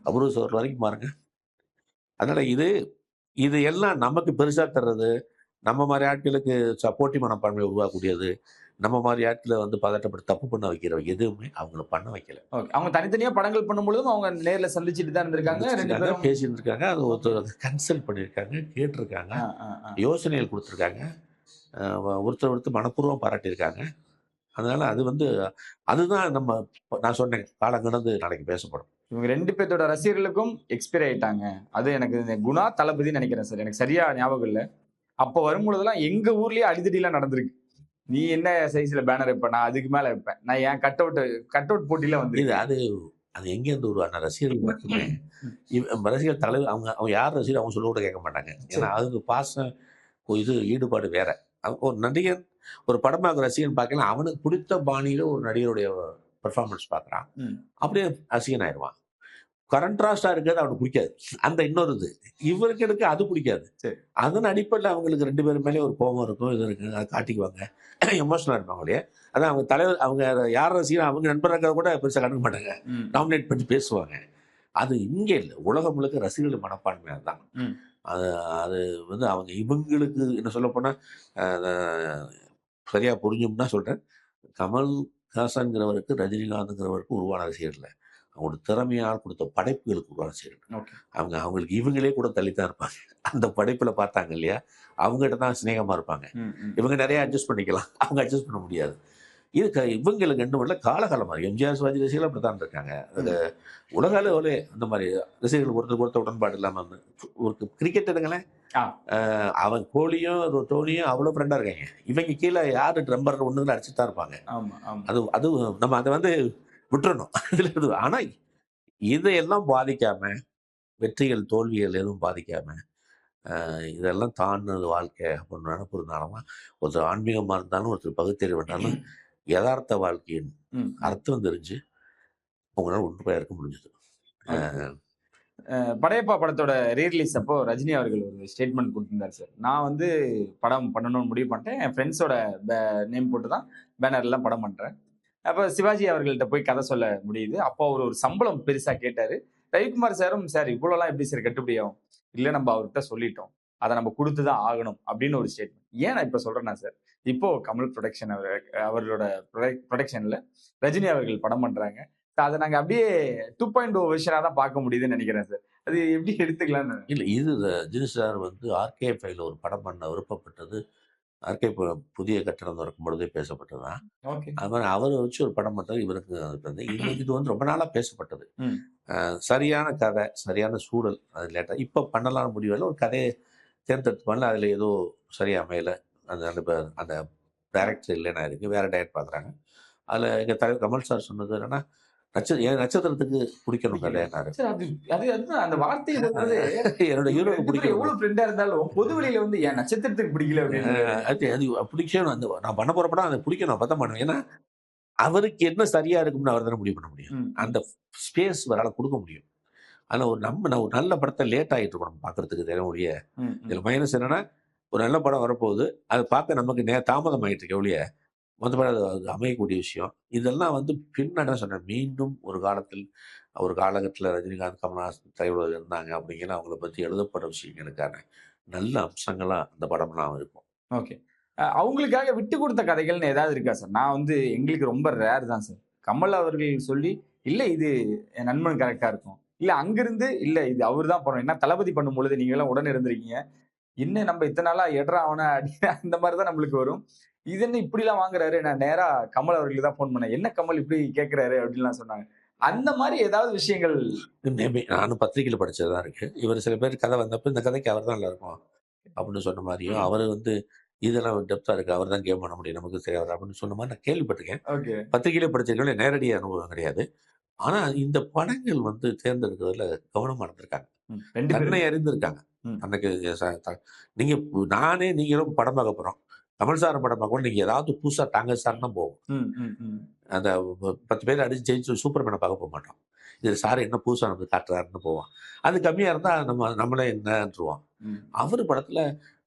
E: அவ்வளவு சோர் வரைக்கும் பாருங்க. அதனால இது எல்லாம் நமக்கு பெருசா தர்றது, நம்ம மாதிரி ஆட்களுக்கு போட்டி மனப்பான்மை உருவாக்கக்கூடியது, நம்ம மாதிரி ஆட்களை வந்து பதட்டப்பட்டு தப்பு பண்ண வைக்கிற எதுவுமே அவங்கள பண்ண வைக்கல.
F: அவங்க தனித்தனியா படங்கள் பண்ணும்பொழுதும் அவங்க நேர்ல சந்திச்சுட்டு தான் இருந்திருக்காங்க,
E: பேசிட்டு இருக்காங்க, அது ஒருத்தர் கன்சல்ட் பண்ணியிருக்காங்க, கேட்டிருக்காங்க, யோசனைகள் கொடுத்துருக்காங்க, ஒருத்தர் மனப்பூர்வம் பாராட்டியிருக்காங்க. அதனால அது வந்து அதுதான் நான் சொன்னேன் காலம் கடந்து நாளைக்கு பேசப்படும்.
F: இவங்க 2 பேர்த்தோட ரசிகர்களுக்கும் எக்ஸ்பைர் ஆயிட்டாங்க. அது எனக்கு குணா தளபதி நினைக்கிறேன் சார், எனக்கு சரியா ஞாபகம் இல்லை. அப்ப வரும்பொழுதெல்லாம் எங்க ஊர்லயே அடிதடிலாம் நடந்திருக்கு. நீ என்ன சைஸ்ல பேனர் வைப்ப, நான் அதுக்கு மேல வைப்பேன், நான் என் கட் அவுட் போட்டியில வந்து
E: அது எங்க இருந்து உருவான ரசிகர்கள் மட்டுமே. ரசிகர் தலைவர் அவங்க யார் ரசிகர் அவங்க சொல்ல கூட கேட்க மாட்டாங்க. ஏன்னா அதுக்கு பாசம் ஈடுபாடு வேற. ஒரு நடிகர் ஒரு படமாக ரசிகன் பார்க்கலாம், அவனுக்கு பிடித்த பாணியில ஒரு நடிகருடைய பெர்ஃபார்மன்ஸ் பார்க்குறான், அப்படியே ரசிகன் ஆயிடுவான். கரண்ட்ராஸ்டா இருக்கிறது அவனுக்கு பிடிக்காது. அந்த இன்னொரு இவருக்கு எடுக்க அது பிடிக்காது. அதன் அடிப்படையில் அவங்களுக்கு 2 பேரும் மேலே ஒரு கோபம் இருக்கும், இது இருக்கு, அதை காட்டிக்குவாங்க, எமோஷனலாக இருப்பாங்க இல்லையா. அதான் அவங்க தலைவர் அவங்க யார் ரசிகர் அவங்க நண்பராக கூட பெருசாக கண்டுக்க மாட்டாங்க, நாமினேட் பண்ணி பேசுவாங்க. அது இங்கே இல்லை, உலகம் முழுக்க ரசிகர்கள் மனப்பான்மையாக தான். அது வந்து அவங்க இவங்களுக்கு என்ன சொல்ல போனா சரியா புரிஞ்சும்னா சொல்றேன், கமல்ஹாசன்கிறவருக்கு ரஜினிகாந்த்ங்கிறவருக்கு உருவான ரசிகர் இல்லை, அவங்களோட திறமையால் கொடுத்த படைப்புகளுக்கு உருவான ரசிகர்கள். அவங்களுக்கு இவங்களே கூட தள்ளித்தான் இருப்பாங்க. அந்த படைப்புல பார்த்தாங்க இல்லையா, அவங்ககிட்ட தான் சிநேகமா இருப்பாங்க. இவங்க நிறைய அட்ஜஸ்ட் பண்ணிக்கலாம், அவங்க அட்ஜஸ்ட் பண்ண முடியாது. இவங்களுக்கு 2 மட்டும் காலகாலமா எம்ஜிஆர் சிவாஜி ரசிகர்கள் அப்படித்தான் இருக்காங்க. அது உலக அளவுலே அந்த மாதிரி ரசிகர்கள் ஒருத்தர் உடன்பாடு இல்லாம ஒரு கிரிக்கெட் எடுங்களேன், அவன் கோலியும் டோனியும் அவ்வளவு ஃப்ரெண்டா இருக்காங்க, இவங்க கீழே யாரு ட்ரம்பர் ஒண்ணுல அடிச்சுட்டு தான் இருப்பாங்க. அது நம்ம அதை வந்து விட்டுறணும். ஆனா இதையெல்லாம் பாதிக்காம, வெற்றிகள் தோல்விகள் எதுவும் பாதிக்காம, இதெல்லாம் தாண்டினது வாழ்க்கை அப்படின்னு நினைப்புறதுனாலதான் ஒருத்தர் ஆன்மீகமா இருந்தாலும் ஒருத்தர் பகுத்தறிவு இருந்தாலும் யதார்த்த வாழ்க்கையின் அர்த்தம் தெரிஞ்சு உங்களால ஒன்றுபா இருக்க முடிஞ்சது.
F: படையப்பா படத்தோட ரீரிலீஸ் அப்போ ரஜினி அவர்கள் ஒரு ஸ்டேட்மெண்ட் கொடுத்திருந்தார் சார். நான் வந்து படம் பண்ணணும்னு முடிவு பண்ணிட்டேன், என் ஃப்ரெண்ட்ஸோட நேம் போட்டு தான் பேனர்லாம் படம் பண்றேன், அப்ப சிவாஜி அவர்கள்ட்ட போய் கதை சொல்ல முடியுது. அப்போ அவர் ஒரு சம்பளம் பெருசா கேட்டாரு. ரவிக்குமார் சாரும், சார் இவ்வளோலாம் எப்படி சார் கட்டுப்படி ஆகும்? இல்ல நம்ம அவர்கிட்ட சொல்லிட்டோம். அத நம்ம குடுத்து தான் ஆகணும் அப்படின்னு ஒரு ஸ்டேட்மெண்ட். ஏன் நான் இப்ப சொல்றேன்னா சார், இப்போ கமல் புரொடக்ஷன் அவரோட புரொடக்ஷன்ல ரஜினி அவர்கள் படம் பண்றாங்க. அத நாங்க அப்படியே 2.0 வெர்ஷனா தான் பார்க்க முடியுதுன்னு நினைக்கிறேன் சார். அது எப்படி எடுத்துக்கலாம்னு?
E: இல்ல இது ரஜினி சார் வந்து ஆர்கே ஃபைல ஒரு படம் பண்ண விருப்பப்பட்டது. ஆர்கே புதிய கட்டடம் திறக்கும் பொழுதே பேசப்பட்டதுதான்.
F: ஓகே.
E: அது மாதிரி அவரை வச்சு ஒரு படம் பண்றது இவருக்கு வந்து இது வந்து ரொம்ப நாளா பேசப்பட்டது.
F: ம்.
E: சரியான கதை, சரியான சூழல் அது லேட்டா இப்ப பண்ணலாம்னு முடிவில் ஒரு கதையை தேர்ந்தெடுத்து பண்ணல. அதுல ஏதோ சரியா அமையல. அந்த டைரக்டர் இல்லைன்னா இருக்கு, வேற டைரக்ட் பார்க்குறாங்க. அதுல எங்க தலைவர் கமல் சார் சொன்னது என்னன்னா, என் நட்சத்திரத்துக்கு பிடிக்கணும் கதைன்னாரு.
F: சார் அதுதான் அந்த வார்த்தையை சொல்றது.
E: என்னோட ஹீரோக்கு பிடிக்கணும்.
F: எவ்வளவு ஃப்ரெண்டா இருந்தாலும் பொது வெளியில வந்து என் நட்சத்திரத்துக்கு பிடிக்கல அப்படின்னு.
E: அது பிடிக்கணும். அந்த நான் பண்ண போற படம் அதை பிடிக்கணும், அப்பதான் பண்ணுவேன். ஏன்னா அவருக்கு என்ன சரியா இருக்கும்னு அவர் தானே முடிவு பண்ண முடியும். அந்த ஸ்பேஸ் அவரால் கொடுக்க முடியும். அதில் நான் ஒரு நல்ல படத்தை லேட் ஆகிட்டு இருக்கோம் நம்ம பார்க்கறதுக்கு தெரியக்கூடிய. இதில் மைனஸ் என்னன்னா, ஒரு நல்ல படம் வரப்போகுது, அதை பார்க்க நமக்கு தாமதம் ஆகிட்டு இருக்க ஒழிய மொத்தப்பட அது அமையக்கூடிய விஷயம். இதெல்லாம் வந்து பின்னாடி சொன்னேன். மீண்டும் ஒரு காலகட்டத்தில் ரஜினிகாந்த், கமல்ஹாசன் தலைவர்கள் இருந்தாங்க அப்படிங்கிற அவங்கள பற்றி எழுதப்பட்ட விஷயங்களுக்கான நல்ல அம்சங்களா அந்த படம்லாம் இருக்கும்.
F: ஓகே. அவங்களுக்காக விட்டு கொடுத்த கதைகள்னு ஏதாவது இருக்கா சார்? நான் வந்து எங்களுக்கு ரொம்ப ரேர் தான் சார். கமல் அவர்கள் சொல்லி, இல்ல இது என் நண்பன் கரெக்டா இருக்கும். இல்ல அங்கிருந்து, இல்ல இது அவர் தான் போறோம். ஏன்னா தளபதி பண்ணும் பொழுது நீங்க எல்லாம் உடனே இருந்திருக்கீங்க. என்ன நம்ம இத்தனை நாளா எட்ரா அவனை அப்படின்னு அந்த மாதிரி தான் நம்மளுக்கு வரும். இது என்ன இப்படி எல்லாம் வாங்குறாரு? நான் நேரா கமல் அவர்களுக்கு தான் போன் பண்ணேன். என்ன கமல் இப்படி கேட்கிறாரு அப்படின்லாம் சொன்னாங்க. அந்த மாதிரி ஏதாவது விஷயங்கள்?
E: நானும் பத்திரிகையில் படிச்சதுதான் இருக்கு. இவர் சில பேர் கதை வந்தப்ப இந்த கதைக்கு அவர் தான் நல்லா இருக்கும் அப்படின்னு சொன்ன மாதிரியும், அவரு வந்து இதெல்லாம் டெப்தா இருக்கு, அவர் தான் கேம் பண்ண முடியும், நமக்கு தெரியாது அப்படின்னு சொன்ன மாதிரி நான் கேள்விப்பட்டிருக்கேன். பத்திரிகையிலே படிச்சிருக்கேன், நேரடி அனுபவம் கிடையாது. ஆனா இந்த படங்கள் வந்து தேர்ந்தெடுக்கிறதுல கவனமா இருந்திருக்காங்க, தன்னை அறிந்திருக்காங்க. அன்னைக்கு நீங்க நீங்களும் படம் பார்க்க போறோம், கமல் சார் படம் பார்க்க நீங்க ஏதாவது புதுசா தாங்க சார் தான் போவோம். அந்த 10 பேர் அடிச்சு ஜெயிச்சு சூப்பர்மேனை பார்க்க போக மாட்டோம். இது சார் என்ன புதுசா நமக்கு காட்டுறாருன்னு போவோம். அது கம்மியா இருந்தா நம்மளே என்னன்றுவோம். அவர் படத்துல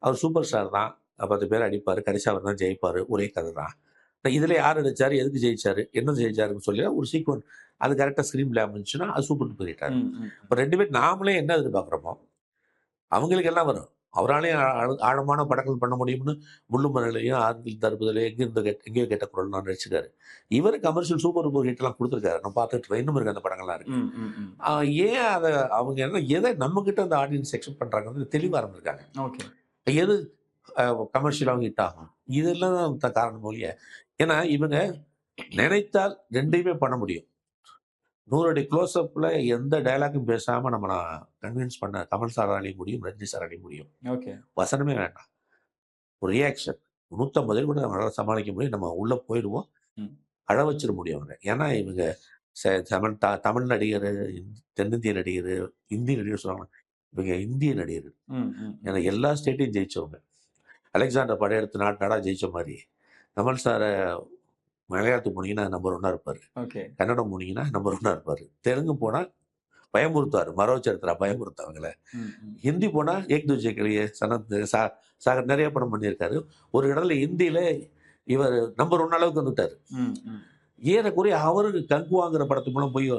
E: அவர் சூப்பர் ஸ்டார் தான், 10 பேர் அடிப்பாரு, கடைசி அவர் தான் ஜெயிப்பாரு, ஒரே கதை தான். இதுல யார் அடிச்சாரு, எதுக்கு ஜெயிச்சாரு, என்ன ஜெயிச்சாருன்னு சொல்லி ஒரு சீக்வன்ஸ் அது கரெக்டா ஸ்கிரீன்ல அமைஞ்சுன்னா அது சூப்பர் டூப்பர் ஹிட் ஆகும். இப்போ 2 பேர் நாமளே என்ன எதிர்பார்க்குறோமோ அவங்களுக்கு எல்லாம் வரும். அவராலே ஆழமான படங்கள் பண்ண முடியும்னு முள்ளுமலையிலையும் ஆறுதல் தருப்புதலையும் எங்கேயோ கேட்ட குரல் நான் நடிச்சிருக்காரு. இவர் கமர்ஷியல் சூப்பர் டூப்பர் ஹிட் எல்லாம் கொடுத்துருக்காரு, நான் பார்த்துட்டு இன்னும் இருக்கு அந்த படங்கள்லாம் இருக்கு. ஏன் அதை அவங்க என்ன எதை நம்ம கிட்ட அந்த ஆடியன்ஸ் எக்ஸ்பெக்ட் பண்றாங்கன்னு தெளிவாக இருந்திருக்காங்க. எது கமர்ஷியலாகவும் ஹிட் ஆகும், இதெல்லாம் தான் காரணம் இல்லையா. ஏன்னா இவங்க நினைத்தால் ரெண்டையுமே பண்ண முடியும். 100 அடி க்ளோஸ்அப்ல எந்த டைலாக்கும் பேசாம நம்மளை கன்வின்ஸ் பண்ண கமல் சாராலையும் முடியும், ரஜினி சாராலையும் முடியும். வசனமே வேண்டாம், ஒரு ரியாக்ஷன் 150 கூட நம்மளால சமாளிக்க முடியும். நம்ம உள்ள போயிடுவோம், அழ வச்சிட முடியும் அவங்க. ஏன்னா இவங்க தமிழ் நடிகர், தென்னிந்திய நடிகர், இந்திய நடிகர் சொல்லுவாங்க, இவங்க இந்திய நடிகர். ஏன்னா எல்லா ஸ்டேட்டையும் ஜெயிச்சவங்க. அலெக்சாண்டர் படையெடுத்து நாடா ஜெயிச்ச மாதிரி கமல் சாரை மலையாளத்துக்கு போனீங்கன்னா நம்பர் 1 இருப்பாரு, கன்னடம் போனீங்கன்னா நம்பர் 1 இருப்பாரு, தெலுங்கு போனா பயமுறுத்தாரு, மரோச்சரித்திரா பயமுறுத்தவங்கள, ஹிந்தி போனா ஏக் தூஜே கலியே சனத் சாகர் நிறைய படம் பண்ணியிருக்காரு. ஒரு இடத்துல ஹிந்தியில இவர் நம்பர் 1 அளவுக்கு வந்துட்டாரு. ஏறக்குறைய அவருக்கு கங்குவாங்கிற படத்து மூலம் போய்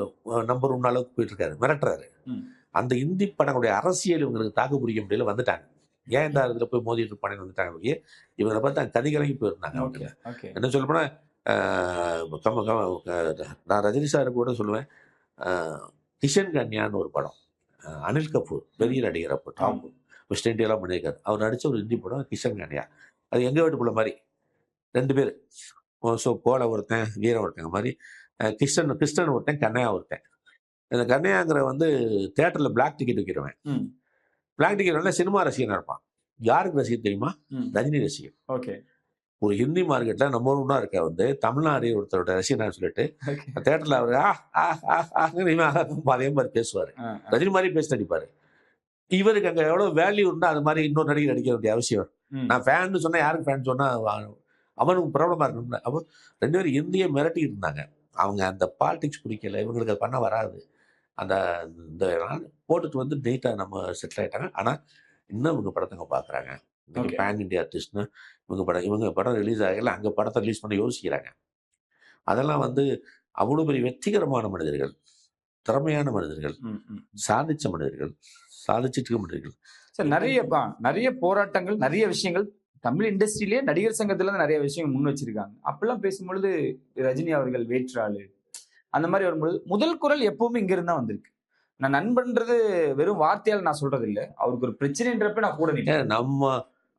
E: நம்பர் 1 அளவுக்கு போயிட்டு இருக்காரு, மிரட்டுறாரு. அந்த ஹிந்தி படங்களுடைய அரசியல் இவங்களுக்கு தாக்கு பிடிக்க முடியல, வந்துட்டாங்க. ஏன் இந்த இதுல போய் மோதிட்டு இருப்பானு வந்துட்டாங்க. இவங்களை பார்த்து கதிகலங்கி போயிருந்தாங்க. அவங்க என்ன சொல்ல போனா, நான் ரஜினி சார் கூட சொல்லுவேன், கிஷன் கன்யான்னு ஒரு படம், அனில் கபூர் பெரிய நடிகர், அப்போ டாப் வெஸ்ட் இண்டியாலாம் பண்ணியிருக்காரு. அவர் நடித்த ஒரு ஹிந்தி படம் கிஷன் கன்யா. அது எங்கள் வீட்டுக்குள்ள மாதிரி 2 பேர், ஸோ கோலை ஒருத்தன் வீர ஒருத்தங்க மாதிரி, கிருஷ்ணன் ஒருத்தன், கண்ணையா ஒருத்தன். இந்த கண்ணையாங்கிற வந்து தேட்டரில் பிளாக் டிக்கெட் விற்கிறவன். பிளாக் டிக்கெட் சினிமா ரசிகன் இருப்பான். யாருக்கு ரசிகன் தெரியுமா? ரஜினி ரசிகன். ஒரு ஹிந்தி மார்க்கெட்ல நம்ம ஒன்றா இருக்க வந்து தமிழ்நாடு ஒருத்தரோட ரசிகன் சொல்லிட்டு தேட்டர்ல அவரு அதே மாதிரி பேசுவாரு, ரஜினி மாதிரி பேசி நடிப்பாரு. இவருக்கு அங்க எவ்வளவு வேல்யூ இருந்தா அது மாதிரி இன்னொரு நடிகர் நடிக்க வேண்டிய அவசியம். நான் ஃபேன் சொன்னா யாருக்கு ஃபேன் சொன்னா அவனுக்கு ப்ராப்ளமா இருக்கணும்ல. அப்போ 2 பேரும் இந்திய மிரட்டிட்டு இருந்தாங்க. அவங்க அந்த பாலிடிக்ஸ் பிடிக்கல, இவங்களுக்கு அது பண்ண வராது. அந்த இந்த போட்டுட்டு வந்து நீட்டாக நம்ம செட்டில் ஆகிட்டாங்க. ஆனால் இன்னும் இவங்க படத்தவங்க பார்க்குறாங்க. பேன் இண்டியா ஆர்டிஸ்ட்னு இவங்க படம் ரிலீஸ் ஆகல, அங்கே படத்தை ரிலீஸ் பண்ண யோசிக்கிறாங்க. அதெல்லாம் வந்து அவ்வளோ பெரிய வெற்றிகரமான மனிதர்கள், திறமையான மனிதர்கள், சாதிச்ச மனிதர்கள், சாதிச்சிட்டு இருக்க மனிதர்கள்.
F: சார் நிறைய போராட்டங்கள், நிறைய விஷயங்கள் தமிழ் இண்டஸ்ட்ரியிலேயே நடிகர் சங்கத்துல இருந்து நிறைய விஷயங்கள் முன் வச்சிருக்காங்க. அப்பெல்லாம் பேசும்பொழுது ரஜினி அவர்கள் வேற்றாளு அந்த மாதிரி வரும்பொழுது முதல் குரல் எப்பவுமே இங்க இருந்தா வந்திருக்கு. நான் நண்பன்றது வெறும் வார்த்தையால நான் சொல்றது இல்ல. அவருக்கு ஒரு பிரச்சனைன்றப்ப நான் கூட நிக்கிறேன்.
E: நம்ம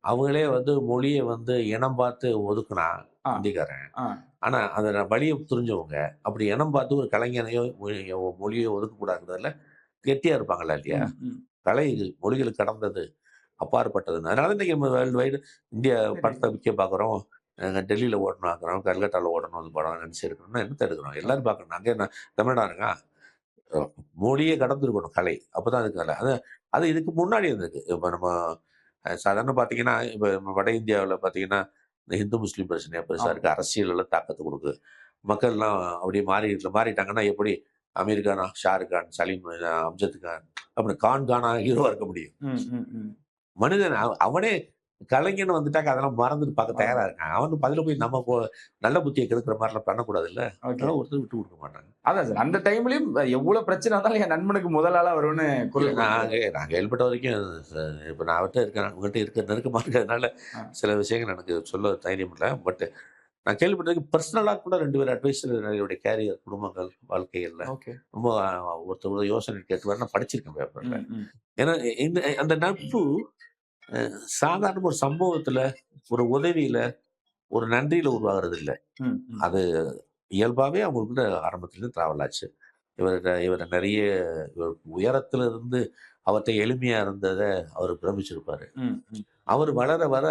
E: அவங்களே வந்து மொழியை வந்து இனம் பார்த்து ஒதுக்குனா
F: ஆ.
E: இந்திக்காரன்.
F: ஆ.
E: ஆனா அந்த வழியை புரிஞ்சவங்க அப்படி இனம் பார்த்து ஒரு கலைஞனையோ மொழியோ ஒதுக்கக்கூடாதுல கெட்டியா இருப்பாங்களா இல்லையா? கலை மொழிகளுக்கு கடந்தது, அப்பாற்பட்டது. அதனால இன்னைக்கு நம்ம வேர்ல்டு வைடு இந்தியா படத்தை விற்க பார்க்குறோம். டெல்லியில் ஓடணும் ஆக்குறோம், கல்கட்டாவில் ஓடணும் அந்த படம் நினச்சி எடுக்கணும்னா என்ன எடுக்கிறோம்? எல்லாரும் பார்க்கணும். அங்கே நான் தமிழ்நாடுங்க மொழியே கடந்துருக்கணும் கலை. அப்போதான் அதுக்கு கலை. அது இதுக்கு முன்னாடி இருந்திருக்கு. இப்போ நம்ம சாதாரண பார்த்தீங்கன்னா, இப்போ நம்ம வட இந்தியாவில் பார்த்தீங்கன்னா இந்த இந்து முஸ்லீம் பிரச்சனையாக பெருசாக இருக்குது. அரசியலில் தாக்கத்தை கொடுக்கு. மக்கள்லாம் அப்படியே மாறிட்டாங்கன்னா எப்படி அமீர் கானா, ஷாருக் கான், சலீம், அம்ஜத் கான், அப்புறம் கானா ஹீரோவா இருக்க முடியும்? மனிதன் அவனே கலைஞன்னு வந்துட்டாக்க அதெல்லாம் மறந்துட்டு பார்க்க தயாரா இருக்கான். அவனு பதில போய் நம்ம நல்ல புத்தியை கெடுக்கிற மாதிரிலாம் பண்ணக்கூடாது இல்ல. அதெல்லாம் ஒருத்தர் விட்டு கொடுக்க மாட்டாங்க.
F: அதான் சார், அந்த டைம்லயும் எவ்வளவு பிரச்சனை வந்தாலும் என் நண்பனுக்கு முதல் ஆளா வரும்னு
E: நான் கேள்விப்பட்ட வரைக்கும் இப்ப நான் அவர்கிட்ட இருக்கேன், உங்கள்கிட்ட இருக்க நெருக்கமா இருக்கிறதுனால சில விஷயங்கள் எனக்கு சொல்ல தைரியம் இல்லை. பட் நான் கேள்விப்பட்டதுக்கு பர்சனலாக கூட 2 பேர் அட்வைஸருடைய கேரியர், குடும்பங்கள், வாழ்க்கைகள்ல ரொம்ப ஒருத்தர் யோசனை கேட்டு நான் படிச்சிருக்கேன் பேப்பர்ல. ஏன்னா அந்த நட்பு சாதாரண ஒரு சம்பவத்துல, ஒரு உதவியில, ஒரு நன்றியில உருவாகிறது இல்லை. அது இயல்பாவே அவங்களுக்குள்ள ஆரம்பத்திலிருந்து டிராவல் ஆச்சு. இவர் நிறைய உயரத்துல இருந்து அவர்கிட்ட எளிமையா இருந்ததை அவர் பிரமிச்சிருப்பாரு. அவர் வளர வர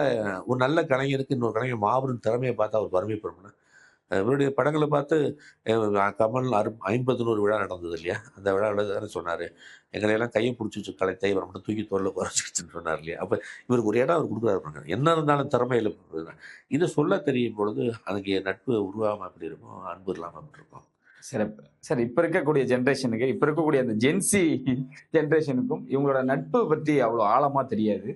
E: ஒரு நல்ல கலைஞருக்கு இன்னொரு கலைஞர் மாபெரும் திறமையை பார்த்து அவர் வறுமைப்படணும். இவருடைய படங்களை பார்த்து கமல் 50 விழா நடந்தது இல்லையா? அந்த விழாவில் தானே சொன்னார், எங்களையெல்லாம் கையை பிடிச்சி வச்சு கலைத்தை இவரை மட்டும் தூக்கி தோளில் குறைச்சிச்சுன்னு சொன்னார் இல்லையா? அப்போ இவருக்கு ஒரு இடம் அவர் கொடுக்குறாரு. என்ன இருந்தாலும் திறமையில் இதை சொல்ல தெரியும் பொழுது அதுக்கு நட்பு உருவாமல் எப்படி இருக்கும், அன்பு இல்லாமல் எப்படி இருக்கும்.
F: சிறப்பு சார். இப்ப இருக்கக்கூடிய ஜென்ரேஷனுக்கு, இப்ப இருக்கக்கூடிய அந்த ஜென்சி ஜென்ரேஷனுக்கும் இவங்களோட நட்பு பத்தி அவ்வளவு ஆழமா தெரியாது.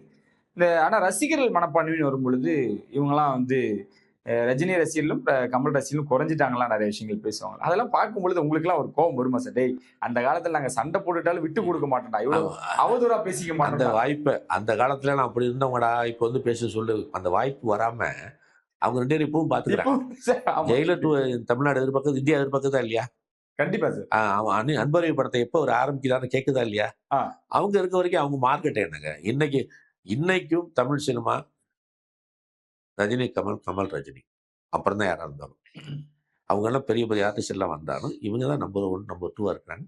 F: ஆனா ரசிகர்கள் மனப்பான்மைன்னு வரும் பொழுது இவங்கெல்லாம் வந்து ரஜினி ரசிகர்களும் கமல் ரசிகர்களும் குறைஞ்சிட்டாங்களா நிறைய விஷயங்கள் பேசுவாங்க. அதெல்லாம் பார்க்கும் பொழுது உங்களுக்கு எல்லாம் ஒரு கோபம் வருமா சார்? டேய், அந்த காலத்துல நாங்க சண்டை போட்டுட்டாலும் விட்டு கொடுக்க மாட்டோம்டா, இவ்வளவு அவதூறா பேசிக்க மாட்டோம்.
E: அந்த வாய்ப்பை அந்த காலத்துல நான் அப்படி இருந்தவங்கடா இப்ப வந்து பேச சொல்லு, அந்த வாய்ப்பு வராம அவங்க 2 பேரும் இப்பவும் பாத்துக்கிறாங்க. ஜெயிலர் 2 தமிழ்நாடு எதிர்பார்க்குது, இந்தியா எதிர்பார்க்குதா இல்லையா?
F: கண்டிப்பா சார்.
E: அவன் அன்பறிவு படத்தை எப்ப ஒரு ஆரம்பிக்கிறான்னு கேட்குதா இல்லையா? அவங்க இருக்க வரைக்கும் அவங்க மார்க்கெட் என்னங்க? இன்னைக்கும் தமிழ் சினிமா ரஜினி, கமல், கமல் ரஜினி, அப்புறம் தான் யாரா இருந்தாலும் அவங்க எல்லாம் பெரிய பெரிய ஆர்டிஸ்ட் எல்லாம் வந்தாலும் இவங்க தான் நம்பர் 1 நம்பர் 2 இருக்கிறாங்க.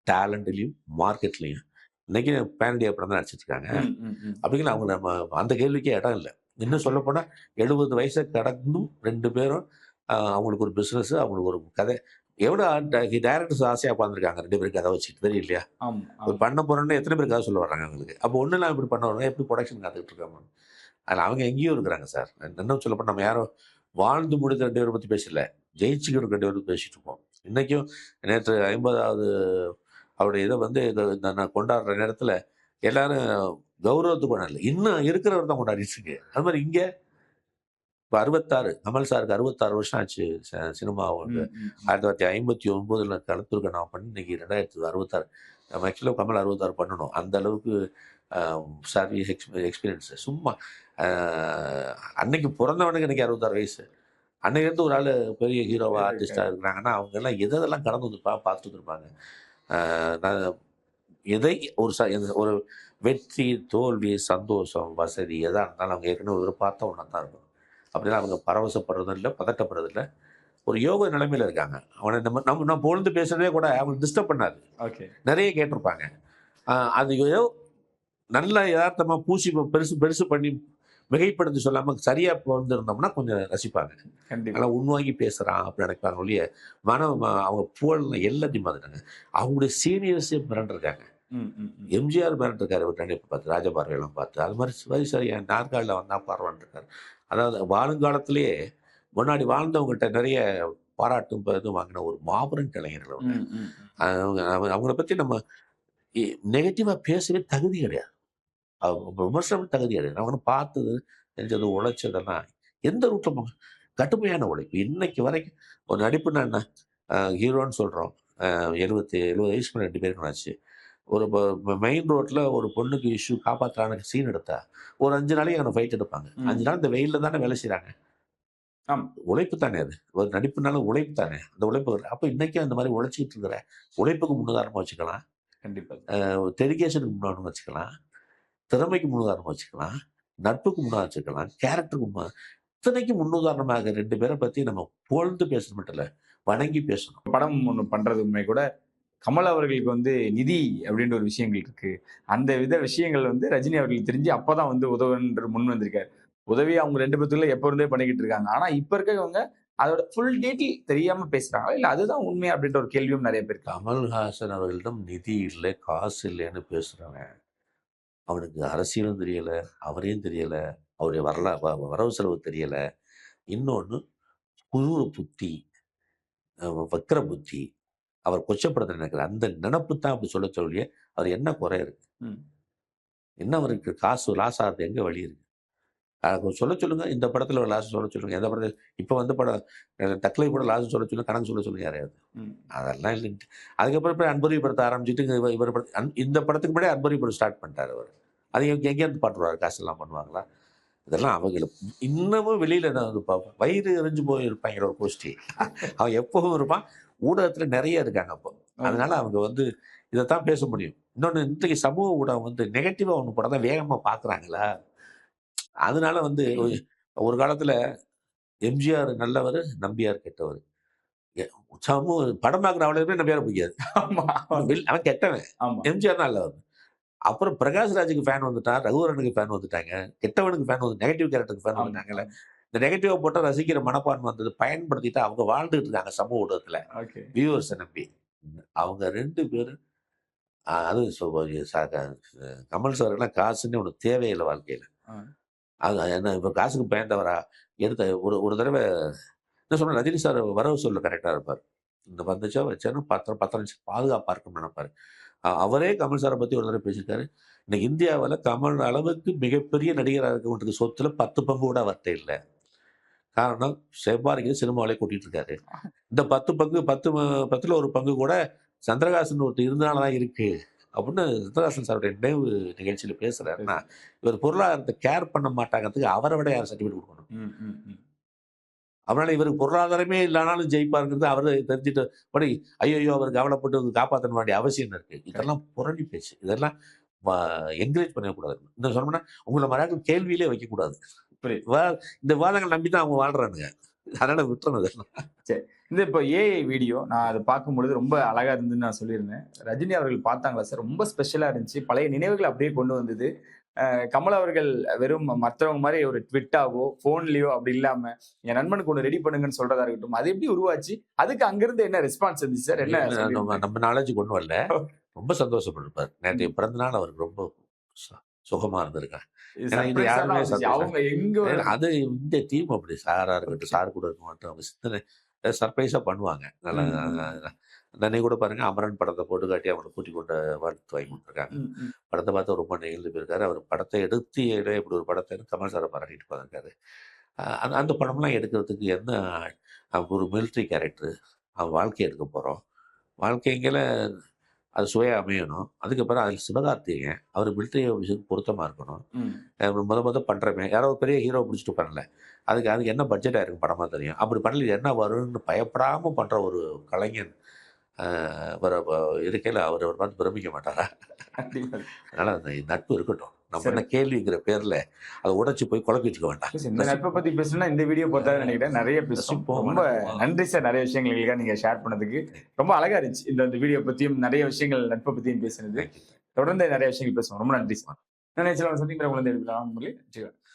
E: டேலண்ட்லயும் மார்க்கெட்லயும் இன்னைக்கு பேன் இண்டியா படம் தான் நடிச்சிட்டு இருக்காங்க. அப்படிங்கிற அவங்க நம்ம அந்த கேள்விக்கே இடம் இல்லை. இன்னும் சொல்ல போனா 70 வயசை கடந்தும் 2 பேரும் அவங்களுக்கு ஒரு பிசினஸ், அவங்களுக்கு ஒரு கதை. எவ்வளவு டைரக்டர்ஸ் ஆசையா உட்காந்துருக்காங்க 2 பேருக்கு கதை வச்சுட்டு, தெரியும் இல்லையா? ஒரு பண்ண போறோம்னா எத்தனை பேர் கதை சொல்ல வர்றாங்க அவங்களுக்கு. அப்போ ஒன்றுலாம் இப்படி பண்ண வராங்க, எப்படி ப்ரொடக்ஷன் காத்துக்கிட்டு இருக்காங்க. அதில் அவங்க எங்கேயும் இருக்கிறாங்க சார். இன்னும் சொல்லப்போ நம்ம யாரும் வாழ்ந்து முடிந்த 2 பேரை பற்றி பேசல, ஜெயிச்சுக்கிட்டு 2 பேர் பேசிட்டு இருக்கோம். இன்னைக்கும் நேற்று 50வது அவருடைய இதை வந்து நான் கொண்டாடுற நேரத்தில் எல்லாரும் கௌரவத்துக்கு கொண்டாடல, இன்னும் இருக்கிறவர் தான் கொண்டாடிட்டு இருக்கு. அது மாதிரி இங்கே இப்போ 66 கமல் சாருக்கு 66 வருஷம் ஆச்சு சினிமா. 1959 களத்துருக்க நான் பண்ணி இன்னைக்கு 2066. நம்ம ஆக்சுவலாக கமல் 66 பண்ணணும். அந்த அளவுக்கு சர்வீஸ் எக்ஸ்பீரியன்ஸு. சும்மா அன்னைக்கு பிறந்தவனுக்கு இன்னைக்கு 66 வயசு. அன்னைக்கு ஒரு ஆள் பெரிய ஹீரோவா ஆர்டிஸ்டாக இருக்கிறாங்கன்னா அவங்க எல்லாம் எதெல்லாம் கடந்து வந்துருப்பாங்க, பார்த்துட்டு இருப்பாங்க. நான் எதை ஒரு வெற்றி, தோல்வி, சந்தோஷம், வசதி எதாக இருந்தாலும் அவங்க ஏற்கனவே ஒரு பார்த்த ஒன்றா தான் இருக்கும். அப்படின்னா அவங்க பரவசப்படுறதும் இல்லை, பதட்டப்படுறது இல்லை, ஒரு யோக நிலைமையில இருக்காங்க. அவனை நம்ம பொழுது பேசுறதே கூட அவங்களுக்கு டிஸ்டர்ப் பண்ணாது. நிறைய கேட்டிருப்பாங்க. அது ஏதோ நல்ல யதார்த்தமா பூசி பெருசு பண்ணி மிகைப்படுத்தி சொல்லாம சரியா இருந்தோம்னா கொஞ்சம் ரசிப்பாங்க. அதெல்லாம் உண்வாங்கி பேசுறான் அப்படி நினைப்பாங்க ஒழிய அவங்க புகழ் எல்லாத்தையும் பார்த்துட்டாங்க. அவங்களுடைய சீனியர்ஸே மிரண்டிருக்காங்க. எம்ஜிஆர் மிரண்டிருக்காரு ஒரு நினைப்பு பார்த்து, ராஜபார்வையெல்லாம் பார்த்து. அது மாதிரி சரி என் நாற்காலில் வந்தா பார்வான் இருக்காரு. அதாவது வாழுங்காலத்திலேயே முன்னாடி வாழ்ந்தவங்ககிட்ட நிறைய பாராட்டும் இதுவும் வாங்கின ஒரு மாபெரும் கலைஞர்கள் அவங்க. அவங்கள பற்றி நம்ம நெகட்டிவா பேசவே தகுதி கிடையாது, விமர்சனம் தகுதி கிடையாது. அவங்க பார்த்தது, தெரிஞ்சது, உழைச்சதெல்லாம் எந்த ரூட்டில் கடுமையான உழைப்பு. இன்னைக்கு வரைக்கும் ஒரு நடிப்புன்னா என்ன? ஹீரோன்னு சொல்றோம். 70 வயசுக்கு மேல 2 பேருக்கு ஆச்சு. ஒரு மெயின் ரோட்ல ஒரு பொண்ணுக்கு இஷ்யூ காப்பாத்துறான்னு சீன் எடுத்தா, ஒரு 5 நாளைக்கு அங்க ஃபைட் எடுப்பாங்க. 5 நாள் இந்த வெயில்ல தானே வேலை செய்றாங்க.
F: ஆமா.
E: உழைப்பு தானே அது. ஒரு நடிப்புனால உழைப்பு தானே. அந்த உழைப்பு அப்ப இன்னைக்கும் அந்த மாரி உழைச்சிட்டு இருக்கிற உழைப்புக்கு முன்னுதாரணமா வச்சுக்கலாம்.
F: கண்டிப்பா.
E: டெடிகேஷனுக்கு முன்னுதாரணமா வச்சுக்கலாம். திறமைக்கு முன்னுதாரணமா வச்சுக்கலாம். நட்புக்கு முன்னுதாரணமா வச்சுக்கலாம். கேரக்டருக்கு இத்தனைக்கும் முன்னுதாரணமாக 2 பேரை பத்தி நம்ம புகழ்ந்து பேசணும் மட்டும் இல்ல, வணங்கி பேசணும்.
F: படம் ஒண்ணு பண்றது உண்மை கூட கமல் அவர்களுக்கு வந்து நிதி அப்படின்ற ஒரு விஷயங்கள் இருக்கு. அந்த விஷயங்கள் வந்து ரஜினி அவர்களுக்கு தெரிஞ்சு அப்பதான் வந்து உதவுன்ற முன் வந்திருக்காரு. உதவி அவங்க 2 பேத்துக்குள்ள எப்ப இருந்தே பண்ணிக்கிட்டு இருக்காங்க. ஆனா இப்ப இருக்கவங்க அதோட ஃபுல் டீட்டெயில் தெரியாம பேசுறாங்க. இல்ல அதுதான் உண்மை அப்படின்ற ஒரு கேள்வியும் நிறைய பேர் இருக்காங்க.
E: கமல்ஹாசன் அவர்களிடம் நிதி இல்ல, காசு இல்லன்னு பேசுறவன், அவனுக்கு அரசியலும் தெரியல, அவரையும் தெரியல, அவருடைய வரவு செலவு தெரியல. இன்னொன்னு குரூர புத்தி, வக்ர புத்தி, அவர் கொச்சப்படுத்த நினைக்கிற அந்த நினப்பு தான் அப்படி சொல்ல சொல்லிய, அவர் என்ன குறை இருக்கு?
F: ம்.
E: என்ன அவருக்கு காசு லாஸ் ஆகுறது எங்க வழி இருக்கு? சொல்ல சொல்லுங்க. இந்த படத்துல ஒரு லாஸ் சொல்ல சொல்லுங்க. எந்த படத்துல இப்ப வந்த படம் தக்லை கூட லாஸ் சொல்ல சொல்லுங்க, கணக்கு சொல்ல சொல்லுங்க யாரையாவது.
F: ம்.
E: அதெல்லாம் இல்லைன்ட்டு. அதுக்கப்புறம் போய் அன்புரி படத்தை ஆரம்பிச்சுட்டு இவர் இந்த படத்துக்கு முன்னாடி அன்புரி படம் ஸ்டார்ட் பண்ணிட்டாரு அவர். அது எங்கேருந்து பாட்டுருவாரு? காசெல்லாம் பண்ணுவாங்களா? இதெல்லாம் அவங்க இன்னமும் வெளியில நான் பார்ப்பேன். வயிறு எரிஞ்சு போயிருப்பாங்க ஒரு கோஷ்டி. அவன் எப்பவும் இருப்பான். ஊடகத்துல நிறைய இருக்காங்க அப்போ. அதனால அவங்க வந்து இதைத்தான் பேச முடியும். இன்னொன்னு இன்றைக்கு சமூக ஊடகம் வந்து நெகட்டிவா ஒன்று படம் தான் வேகமா பாக்குறாங்களா? அதனால வந்து ஒரு காலத்துல எம்ஜிஆர் நல்லவர், நம்பியார் கெட்டவர். படம் பார்க்குற அவ்வளவு பேர் நம்பியார் பிடிக்காது.
F: ஆமா.
E: அவன் கெட்டவன்.
F: ஆமா.
E: எம்ஜிஆர் நல்லவர். அப்புறம் பிரகாஷ் ராஜுக்கு ஃபேன் வந்துட்டான், ரகுவரனுக்கு ஃபேன் வந்துட்டாங்க, கெட்டவனுக்கு ஃபேன் வந்து நெகட்டிவ் கேரக்டருக்கு ஃபேன் வந்துட்டாங்கல்ல. இந்த நெகட்டிவா போட்டா ரசிக்கிற மனப்பான்மை வந்தது பயன்படுத்திட்டு அவங்க வாழ்ந்துட்டு இருக்காங்க சமூக ஊடகத்துல
F: ஓகே.
E: வியூவர்ஸை நம்பி. அவங்க 2 பேரும் அதுவும் கமல் சார்லாம் காசுன்னு ஒன்று தேவையில்லை வாழ்க்கையில. அது என்ன இப்ப காசுக்கு பயந்தவரா? எடுத்த ஒரு தடவை என்ன சொன்ன, ரஜினி சார் வரவு சொல்ல கரெக்டா இருப்பார். இந்த வந்துச்சா வச்சாலும் 10 நிமிஷம் பாதுகாப்பா இருக்கும்னு நினைப்பாரு. அவரே கமல் சாரை பத்தி ஒரு தடவை பேசியிருக்காரு. இன்னைக்கு இந்தியாவில் கமல் அளவுக்கு மிகப்பெரிய நடிகராக இருக்கவங்களுக்கு சொத்துல 10 பங்கு கூட அவர்கிட்ட இல்லை. காரணம் செவ்வாய்க்கு சினிமாவிலே கூட்டிட்டு இருக்காரு. இந்த 10 பங்கு 10ல் ஒரு பங்கு கூட சந்திரகாசன் ஒருத்தர் இருந்தனாலதான் இருக்கு அப்படின்னு சந்திரகாசன் சாருடைய நினைவு நிகழ்ச்சியில பேசுறாருன்னா, இவர் பொருளாதாரத்தை கேர் பண்ண மாட்டாங்கிறதுக்கு அவரை விட யார் சர்டிஃபிகேட் கொடுக்கணும்? அதனால இவருக்கு பொருளாதாரமே இல்லைனாலும் ஜெயிப்பாருங்கிறது அவரு தெரிஞ்சுட்டு படி ஐயோ அவருக்கு கவலைப்பட்டு காப்பாற்ற வேண்டிய அவசியம் இருக்கு. இதெல்லாம் புரணி பேச்சு. இதெல்லாம் என்கரேஜ் பண்ணக்கூடாது. இந்த சொன்னோம்னா உங்களை மறாக்கள் கேள்வியிலே வைக்கக்கூடாது. இந்த விவாதங்கள் நம்பி தான் அவங்க வாழ்றானுங்க. அதனால விட்டுறணும்.
F: சரி, இந்த இப்போ ஏஐ வீடியோ நான் அதை பார்க்கும்பொழுது ரொம்ப அழகா இருந்துன்னு நான் சொல்லியிருந்தேன். ரஜினி அவர்கள் பார்த்தாங்களா சார்? ரொம்ப ஸ்பெஷலா இருந்துச்சு. பழைய நினைவுகள் அப்படியே கொண்டு வந்தது. கமல் அவர்கள் வெறும் மற்றவங்க மாதிரி ஒரு ட்விட்டாவோ போன்லயோ அப்படி இல்லாம என் நண்பனுக்கு ஒண்ணு ரெடி பண்ணுங்கன்னு சொல்றதா இருக்கட்டும், அது எப்படி உருவாச்சு? அதுக்கு அங்கிருந்து என்ன ரெஸ்பான்ஸ் இருந்துச்சு சார்? என்ன
E: நம்ம நாலேஜ் கொண்டு வரல. ரொம்ப சந்தோஷப்பட்டிருப்பார். நேற்றைய பிறந்த நாள் அவருக்கு ரொம்ப சுகமா இருந்திருக்காங்க.
F: அவங்க எங்க
E: அது இந்த டீம் அப்படி சாரா இருக்கட்டும், சார் கூட இருக்க மாட்டோம், அவங்க சிந்தனை சர்ப்ரைஸா பண்ணுவாங்க. நல்லா அன்னைக்கு கூட பாருங்க, அமரன் படத்தை போட்டு காட்டி அவனை கூட்டி கொண்டு வாழ்த்து வாங்கி கொடுத்துருக்காங்க. படத்தை பார்த்து ரொம்ப நெகிழ்ந்து போயிருக்காரு. அவர் படத்தை எடுத்து இப்படி ஒரு படத்தை கமல் சாரை பாராட்டிட்டு போயிருக்காரு. அந்த படம்லாம் எடுக்கிறதுக்கு என்ன ஒரு மிலிட்ரி கேரக்டர் அவன் வாழ்க்கை எடுக்க போகிறோம். வாழ்க்கைங்கள அது சுவையாக அமையணும். அதுக்கப்புறம் அதுக்கு சிவகார்த்திகேயன் அவர் மிலிட்ரி ஆஃபீஸருக்கு பொருத்தமாக இருக்கணும். முத பண்ணுறமே யாரோ பெரிய ஹீரோ பிடிச்சிட்டு பண்ணல. அதுக்கு என்ன பட்ஜெட்டாக இருக்கும் படமாக தெரியும். அப்படி பண்ணல என்ன வரும்னு பயப்படாமல் பண்ணுற ஒரு கலைஞன் இருக்கையில் அவர் பார்த்து பிரமிக்க மாட்டாரா? அதனால அந்த நட்பு இருக்கட்டும். நம்ம என்ன கேள்விங்கிற பேர்ல அதை உடைச்சு போய் குழப்பிட்டு இருக்க வேண்டாம்.
F: இந்த நட்பை பத்தி பேசணும்னா இந்த வீடியோ பார்த்தாலும் நினைக்கிறேன் நிறைய பேசும். ரொம்ப நன்றி சார், நிறைய விஷயங்கள் நீங்க ஷேர் பண்ணதுக்கு. ரொம்ப அழகா இருந்துச்சு இந்த வீடியோ பத்தியும் நிறைய விஷயங்கள் நட்பை பத்தியும் பேசுனது. தொடர்ந்து நிறைய விஷயங்கள் பேசுவோம். ரொம்ப நன்றி சார். நினைச்சலாம் சந்திக்கிற குழந்தை எடுக்கலாம்.